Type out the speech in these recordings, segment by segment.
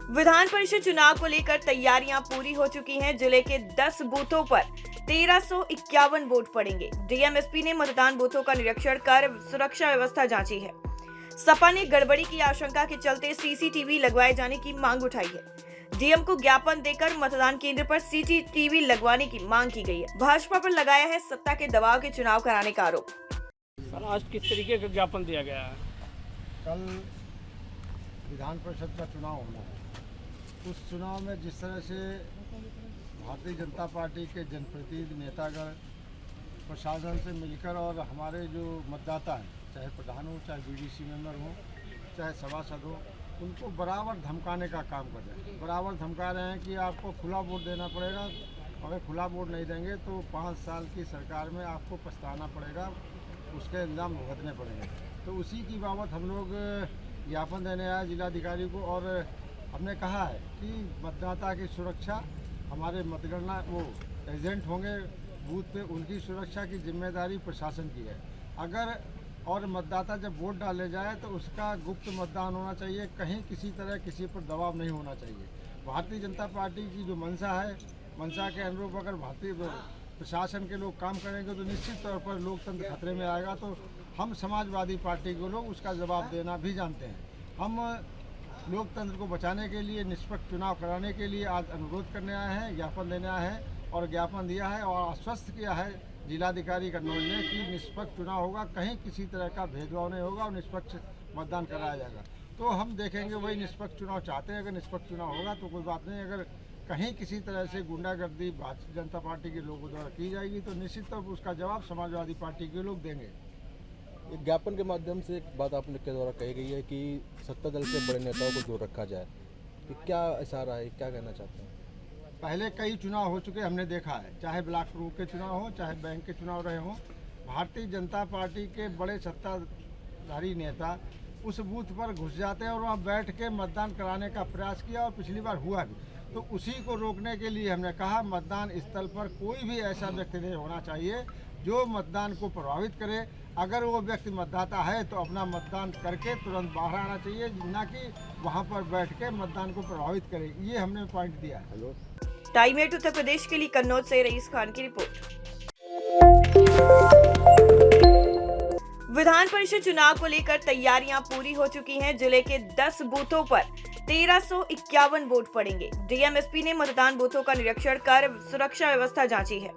विधान परिषद चुनाव को लेकर तैयारियां पूरी हो चुकी हैं। जिले के 10 बूथों पर 1351 वोट पड़ेंगे। डीएमएसपी ने मतदान बूथों का निरीक्षण कर सुरक्षा व्यवस्था जांची है। सपा ने गड़बड़ी की आशंका के चलते सीसीटीवी लगवाए जाने की मांग उठाई है। डीएम को ज्ञापन देकर मतदान केंद्र पर सीसीटीवी लगवाने की मांग की गई है। भाजपा पर लगाया है सत्ता के दबाव के चुनाव कराने का आरोप। सर, आज किस तरीके का ज्ञापन दिया गया है? कल विधान परिषद का चुनाव होना है। उस चुनाव में जिस तरह से भारतीय जनता पार्टी के जनप्रतिनिधि नेतागण प्रशासन से मिलकर और हमारे जो मतदाता हैं, चाहे प्रधान हो, चाहे बीडीसी मेंबर हो, चाहे सभासद हो, उनको बराबर धमकाने का काम कर रहे हैं। बराबर धमका रहे हैं कि आपको खुला वोट देना पड़ेगा, अगर खुला वोट नहीं देंगे तो 5 साल की सरकार में आपको पछताना पड़ेगा, उसके इल्ज़ाम भुगतने पड़ेंगे। तो उसी की बाबत हम लोग ज्ञापन देने आए जिलाधिकारी को और हमने कहा है कि मतदाता की सुरक्षा, हमारे मतगणना वो एजेंट होंगे बूथ पे, उनकी सुरक्षा की जिम्मेदारी प्रशासन की है। अगर और मतदाता जब वोट डाले जाए तो उसका गुप्त मतदान होना चाहिए, कहीं किसी तरह किसी पर दबाव नहीं होना चाहिए। भारतीय जनता पार्टी की जो मंशा है, मंशा के अनुरूप अगर भारतीय प्रशासन के लोग काम करेंगे तो निश्चित तौर पर लोकतंत्र खतरे में आएगा। तो हम समाजवादी पार्टी के लोग उसका जवाब देना भी जानते हैं। हम लोकतंत्र को बचाने के लिए, निष्पक्ष चुनाव कराने के लिए आज अनुरोध करने आए हैं, ज्ञापन देने आए हैं और ज्ञापन दिया है और आश्वस्त किया है जिलाधिकारी कन्नौज ने कि निष्पक्ष चुनाव होगा, कहीं किसी तरह का भेदभाव नहीं होगा और निष्पक्ष मतदान कराया जाएगा। तो हम देखेंगे वही निष्पक्ष चुनाव चाहते हैं। अगर निष्पक्ष चुनाव होगा तो कोई बात नहीं, अगर कहीं किसी तरह से गुंडागर्दी भारतीय जनता पार्टी के लोगों द्वारा की जाएगी तो निश्चित तौर पर उसका जवाब समाजवादी पार्टी के लोग देंगे। एक ज्ञापन के माध्यम से एक बात आपने के द्वारा कही गई है कि सत्ता दल के बड़े नेताओं को दूर रखा जाए, कि क्या इशारा है, क्या कहना चाहते हैं? पहले कई चुनाव हो चुके हमने देखा है, चाहे ब्लॉक प्रमुख के चुनाव हो, चाहे बैंक के चुनाव रहे हों, भारतीय जनता पार्टी के बड़े सत्ताधारी नेता उस बूथ पर घुस जाते हैं और वहाँ बैठ के मतदान कराने का प्रयास किया और पिछली बार हुआ भी। तो उसी को रोकने के लिए हमने कहा मतदान स्थल पर कोई भी ऐसा व्यक्ति नहीं होना चाहिए जो मतदान को प्रभावित करे। अगर वो व्यक्ति मतदाता है तो अपना मतदान करके तुरंत बाहर आना चाहिए, ना कि वहाँ पर बैठ के मतदान को प्रभावित करे। ये हमने पॉइंट दिया है। टाइम 8 उत्तर प्रदेश के लिए कन्नौज से रईस खान की रिपोर्ट। विधान परिषद चुनाव को लेकर तैयारियां पूरी हो चुकी हैं। जिले के 10 बूथों पर 1351 वोट पड़ेंगे। डीएमएसपी ने मतदान बूथों का निरीक्षण कर सुरक्षा व्यवस्था जांची है।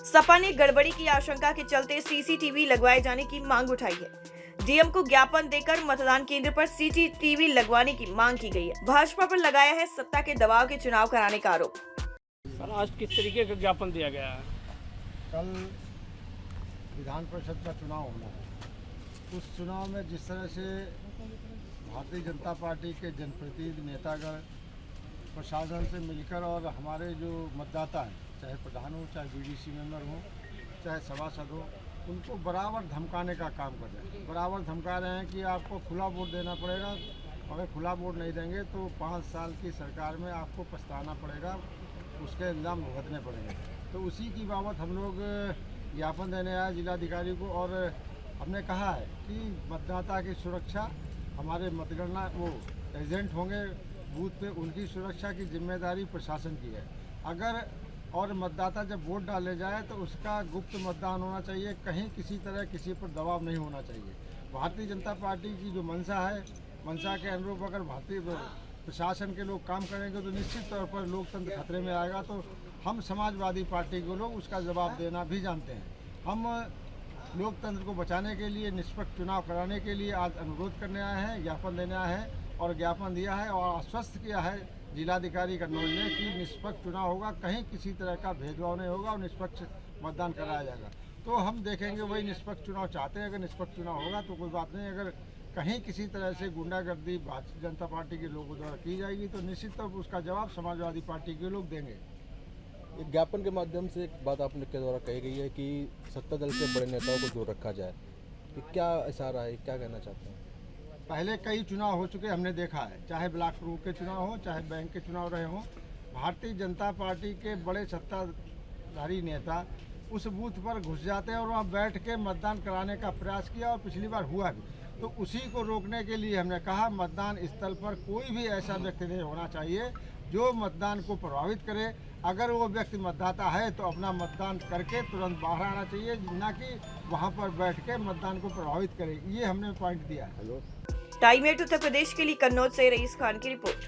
सपा ने गड़बड़ी की आशंका के चलते सीसीटीवी लगवाए जाने की मांग उठाई है। डीएम को ज्ञापन देकर मतदान केंद्र पर सीसीटीवी लगवाने की मांग की गई है। भाजपा पर लगाया है सत्ता के दबाव के चुनाव कराने का आरोप। सर, आज किस तरीके का ज्ञापन दिया गया है? कल विधान परिषद का चुनाव होना है। उस चुनाव में जिस तरह से भारतीय जनता पार्टी के जनप्रतिनिधि नेतागण प्रशासन से मिलकर और हमारे जो मतदाता हैं, चाहे प्रधान हो, चाहे बीडीसी मेंबर हो, चाहे सभासद हो, उनको बराबर धमकाने का काम कर रहे हैं। बराबर धमका रहे हैं कि आपको खुला वोट देना पड़ेगा, अगर खुला वोट नहीं देंगे तो 5 साल की सरकार में आपको पछताना पड़ेगा, उसके इल्ज़ाम भुगतने पड़ेंगे। तो उसी की बाबत हम लोग ज्ञापन देने आए जिलाधिकारी को और हमने कहा है कि मतदाता की सुरक्षा, हमारे मतगणना वो एजेंट होंगे बूथ पे, उनकी सुरक्षा की जिम्मेदारी प्रशासन की है। अगर और मतदाता जब वोट डाले जाए तो उसका गुप्त मतदान होना चाहिए, कहीं किसी तरह किसी पर दबाव नहीं होना चाहिए। भारतीय जनता पार्टी की जो मंशा है, मंशा के अनुरूप अगर भारतीय प्रशासन के लोग काम करेंगे तो निश्चित तौर पर लोकतंत्र खतरे में आएगा। तो हम समाजवादी पार्टी के लोग उसका जवाब देना भी जानते हैं। हम लोकतंत्र को बचाने के लिए, निष्पक्ष चुनाव कराने के लिए आज अनुरोध करने आए हैं, ज्ञापन देने आए हैं और ज्ञापन दिया है और आश्वस्त किया है जिलाधिकारी कन्नौज ने कि निष्पक्ष चुनाव होगा, कहीं किसी तरह का भेदभाव नहीं होगा और निष्पक्ष मतदान कराया जाएगा। तो हम देखेंगे वही निष्पक्ष चुनाव चाहते हैं। अगर निष्पक्ष चुनाव होगा तो कोई बात नहीं, अगर कहीं किसी तरह से गुंडागर्दी भारतीय जनता पार्टी के लोगों द्वारा की जाएगी तो निश्चित तौर पर उसका जवाब समाजवादी पार्टी के लोग देंगे। एक ज्ञापन के माध्यम से एक बात आपने के द्वारा कही गई है कि सत्ता दल के बड़े नेताओं को दूर रखा जाए, कि क्या इशारा है, क्या कहना चाहते हैं? पहले कई चुनाव हो चुके हमने देखा है, चाहे ब्लॉक प्रमुख के चुनाव हो, चाहे बैंक के चुनाव रहे हों, भारतीय जनता पार्टी के बड़े सत्ताधारी नेता उस बूथ पर घुस जाते हैं और वहाँ बैठ के मतदान कराने का प्रयास किया और पिछली बार हुआ भी। तो उसी को रोकने के लिए हमने कहा मतदान स्थल पर कोई भी ऐसा व्यक्ति नहीं होना चाहिए जो मतदान को प्रभावित करे। अगर वो व्यक्ति मतदाता है तो अपना मतदान करके तुरंत बाहर आना चाहिए, ना कि वहाँ पर बैठ के मतदान को प्रभावित करे। ये हमने पॉइंट दिया है। टाइम 8 उत्तर प्रदेश के लिए कन्नौज से रईस खान की रिपोर्ट।